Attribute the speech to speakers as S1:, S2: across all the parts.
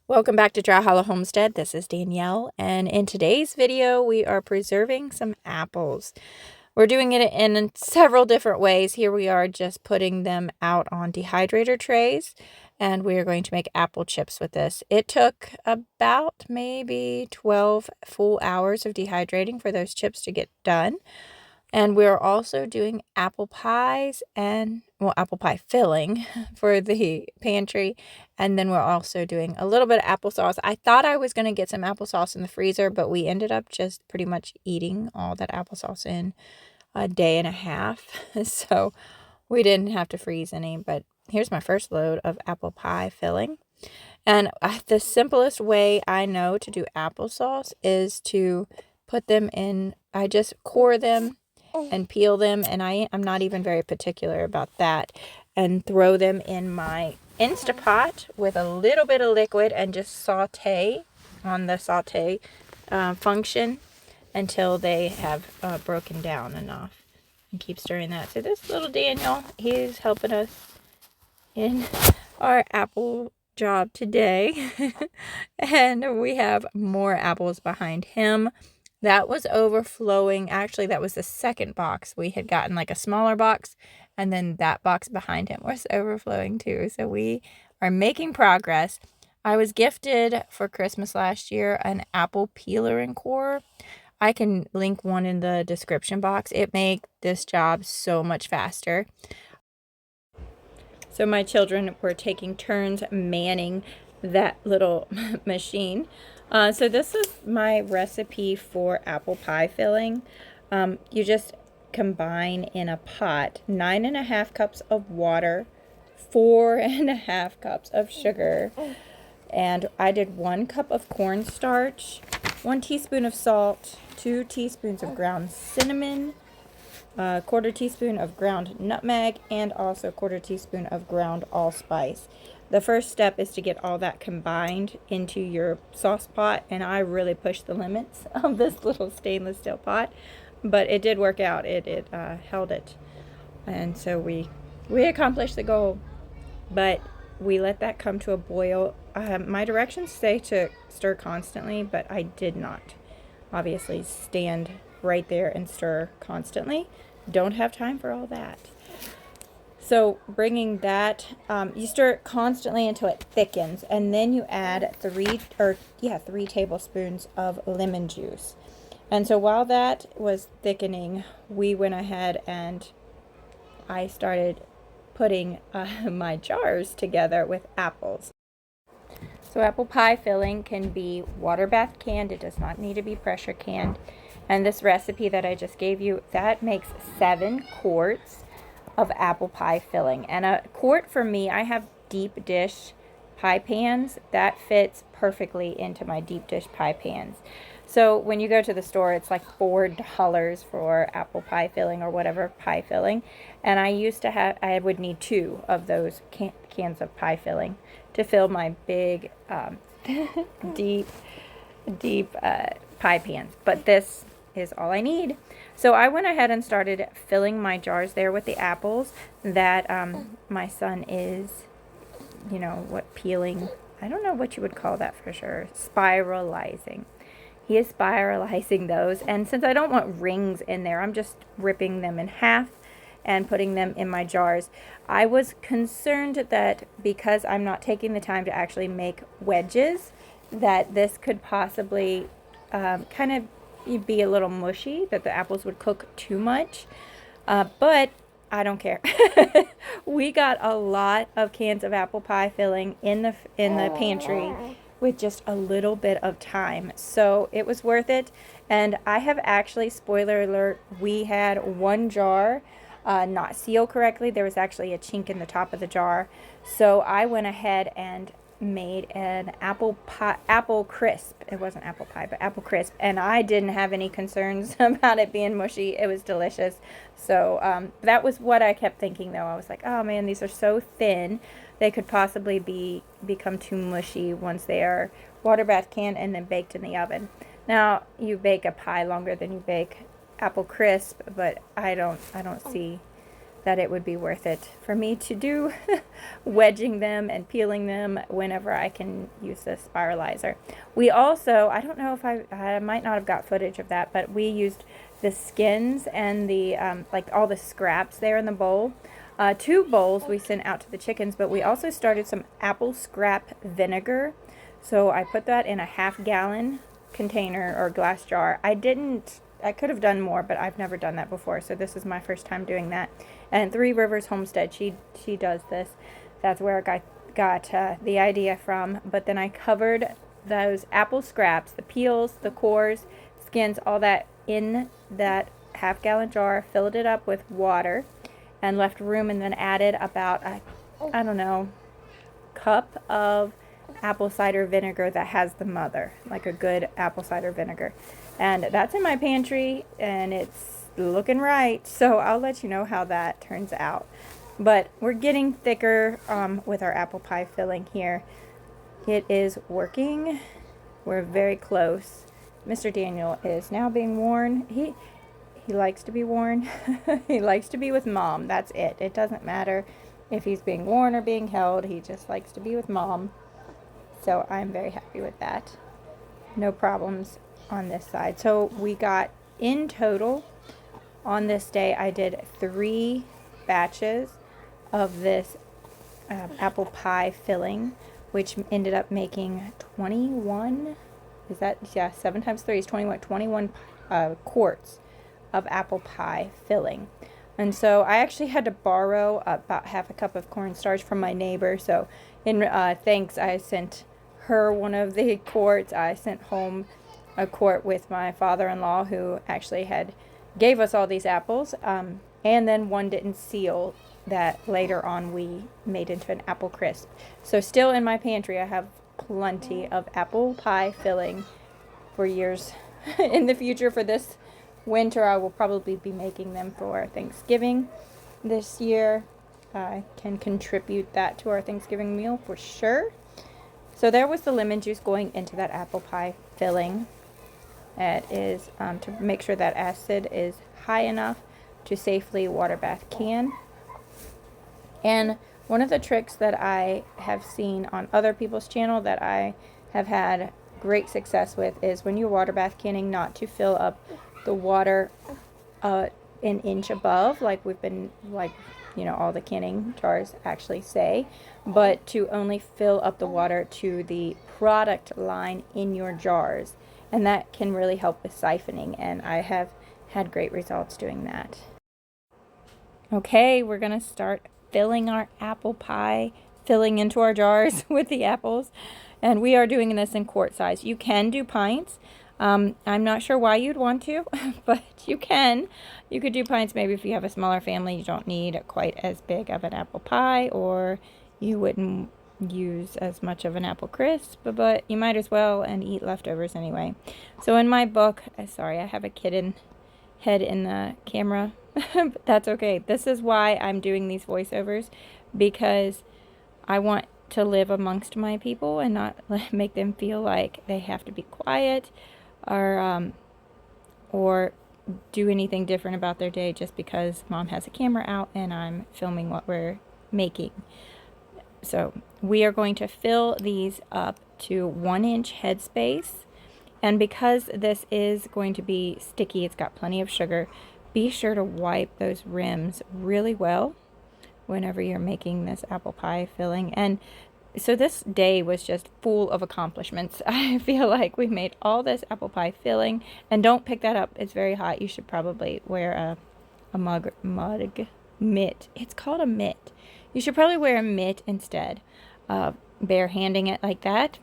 S1: Welcome back to Dry Hollow Homestead. This is Danielle, and in today's video we are preserving some apples. We're doing it in several different ways. Here we are just putting them out on dehydrator trays, and we are going to make apple chips with this. It took about maybe 12 full hours of dehydrating for those chips to get done. And we're also doing apple pies and, well, apple pie filling for the pantry. And then we're also doing a little bit of applesauce. I thought I was going to get some applesauce in the freezer, but we ended up just pretty much eating all that applesauce in a day and a half. So we didn't have to freeze any, but here's my first load of apple pie filling. And the simplest way I know to do applesauce is to put them in, I just core them and peel them, and I'm not even very particular about that, and throw them in my Instapot with a little bit of liquid and just saute on the saute function until they have broken down enough, and keep stirring that. So this little Daniel, he's helping us in our apple job today. And we have more apples behind him. That was overflowing. Actually, that was the second box. We had gotten like a smaller box, and then that box behind him was overflowing too. So we are making progress. I was gifted for Christmas last year an apple peeler and core. I can link one in the description box. It made this job so much faster. So my children were taking turns manning that little machine. So this is my recipe for apple pie filling. You just combine in a pot 9.5 cups of water, 4.5 cups of sugar, and I did 1 cup of cornstarch, 1 teaspoon of salt, 2 teaspoons of ground cinnamon, a 1/4 teaspoon of ground nutmeg, and also a 1/4 teaspoon of ground allspice. The first step is to get all that combined into your sauce pot, and I really pushed the limits of this little stainless steel pot, but it did work out. It held it, and so we accomplished the goal. But we let that come to a boil. My directions say to stir constantly, but I did not obviously stand right there and stir constantly. Don't have time for all that. So bringing that, you stir it constantly until it thickens, and then you add 3 tablespoons of lemon juice. And so while that was thickening, we went ahead and I started putting my jars together with apples. So apple pie filling can be water bath canned. It does not need to be pressure canned. And this recipe that I just gave you, that makes 7 quarts of apple pie filling. And a quart for me, I have deep dish pie pans. That fits perfectly into my deep dish pie pans. So when you go to the store, it's like $4 for apple pie filling or whatever pie filling. And I would need 2 of those cans of pie filling to fill my big, deep pie pans. But this is all I need. So I went ahead and started filling my jars there with the apples that my son is, peeling. I don't know what you would call that for sure. Spiralizing. He is spiralizing those. And since I don't want rings in there, I'm just ripping them in half and putting them in my jars. I was concerned that because I'm not taking the time to actually make wedges, that this could possibly kind of be a little mushy, that the apples would cook too much, but I don't care. We got a lot of cans of apple pie filling in the pantry with just a little bit of time, so it was worth it. And I have actually, spoiler alert, we had 1 jar not sealed correctly. There was actually a chink in the top of the jar, so I went ahead and made an apple crisp. It wasn't apple pie, but apple crisp, and I didn't have any concerns about it being mushy. It was delicious. So that was what I kept thinking, though. I was like, oh man, these are so thin, they could possibly become too mushy once they are water bath canned and then baked in the oven. Now you bake a pie longer than you bake apple crisp, but I don't see that it would be worth it for me to do wedging them and peeling them whenever I can use this spiralizer. We also, I don't know if I might not have got footage of that, but we used the skins and the like all the scraps there in the bowl. 2 bowls we sent out to the chickens, but we also started some apple scrap vinegar. So I put that in a half-gallon container or glass jar. I could have done more, but I've never done that before, so this is my first time doing that. And Three Rivers Homestead, she does this. That's where I got the idea from. But then I covered those apple scraps, the peels, the cores, skins, all that in that half-gallon jar, filled it up with water, and left room, and then added about I don't know, cup of apple cider vinegar that has the mother, like a good apple cider vinegar. And that's in my pantry, and it's looking right, so I'll let you know how that turns out. But we're getting thicker with our apple pie filling here. It is working. We're very close. Mr. Daniel is now being worn. He likes to be worn. He likes to be with Mom. That's it. It doesn't matter if he's being worn or being held. He just likes to be with Mom. So I'm very happy with that. No problems on this side. So we got, in total, on this day, I did 3 batches of this apple pie filling, which ended up making 21, is that, yeah, 7 times 3 is 21 quarts of apple pie filling. And so I actually had to borrow about half a cup of cornstarch from my neighbor. So in thanks, I sent her one of the quarts. I sent home a quart with my father-in-law, who actually gave us all these apples. And then one didn't seal, that later on we made into an apple crisp. So still in my pantry, I have plenty of apple pie filling for years in the future. For this winter, I will probably be making them for Thanksgiving this year. I can contribute that to our Thanksgiving meal for sure. So there was the lemon juice going into that apple pie filling. It is to make sure that acid is high enough to safely water bath can. And one of the tricks that I have seen on other people's channel that I have had great success with is when you're water bath canning, not to fill up the water an inch above, like we've been, like, you know, all the canning jars actually say, but to only fill up the water to the product line in your jars. And that can really help with siphoning, and I have had great results doing that. Okay, we're going to start filling our apple pie, filling into our jars with the apples. And we are doing this in quart size. You can do pints. I'm not sure why you'd want to, but you can. You could do pints maybe if you have a smaller family. You don't need quite as big of an apple pie, or you wouldn't use as much of an apple crisp, but you might as well and eat leftovers anyway. So in my book, sorry, I have a kitten head in the camera, but that's okay. This is why I'm doing these voiceovers, because I want to live amongst my people and not make them feel like they have to be quiet or do anything different about their day just because Mom has a camera out and I'm filming what we're making. So we are going to fill these up to 1-inch headspace. And because this is going to be sticky, it's got plenty of sugar, be sure to wipe those rims really well whenever you're making this apple pie filling. And so this day was just full of accomplishments. I feel like we made all this apple pie filling. And don't pick that up. It's very hot. You should probably wear a mug mitt. It's called a mitt. You should probably wear a mitt instead of bare-handing it like that.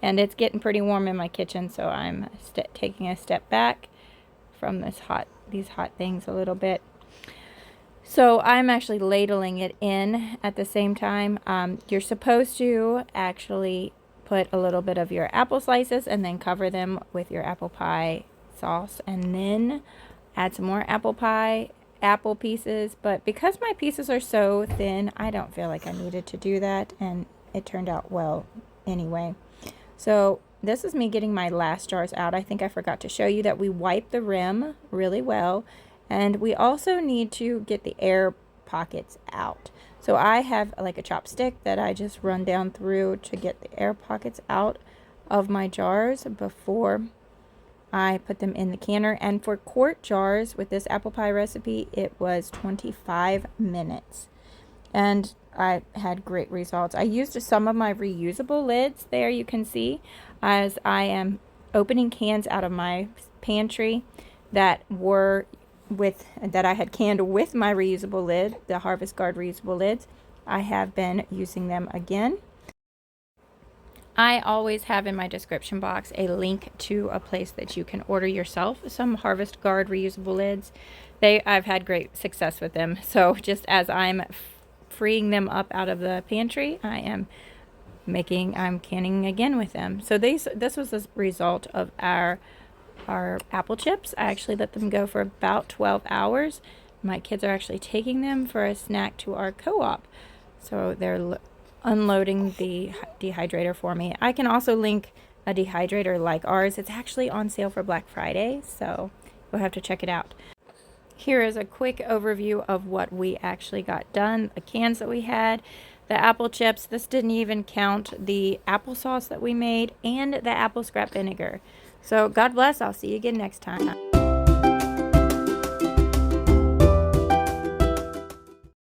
S1: And it's getting pretty warm in my kitchen, so I'm taking a step back from these hot things a little bit. So I'm actually ladling it in at the same time. You're supposed to actually put a little bit of your apple slices and then cover them with your apple pie sauce, and then add some more apple pieces. But because my pieces are so thin, I don't feel like I needed to do that, and it turned out well anyway. So this is me getting my last jars out. I think I forgot to show you that we wipe the rim really well, And we also need to get the air pockets out. So I have like a chopstick that I just run down through to get the air pockets out of my jars before I put them in the canner. And for quart jars with this apple pie recipe, it was 25 minutes. And I had great results. I used some of my reusable lids there, you can see, as I am opening cans out of my pantry that I had canned with my reusable lid, the Harvest Guard reusable lids. I have been using them again. I always have in my description box a link to a place that you can order yourself some Harvest Guard reusable lids. I've had great success with them. So just as I'm freeing them up out of the pantry, I'm canning again with them. So this was the result of our apple chips. I actually let them go for about 12 hours. My kids are actually taking them for a snack to our co-op. So they're unloading the dehydrator for me. I can also link a dehydrator like ours. It's actually on sale for Black Friday, so you'll have to check it out. Here is a quick overview of what we actually got done. The cans that we had, the apple chips. This didn't even count the applesauce that we made and the apple scrap vinegar. So God bless. I'll see you again next time.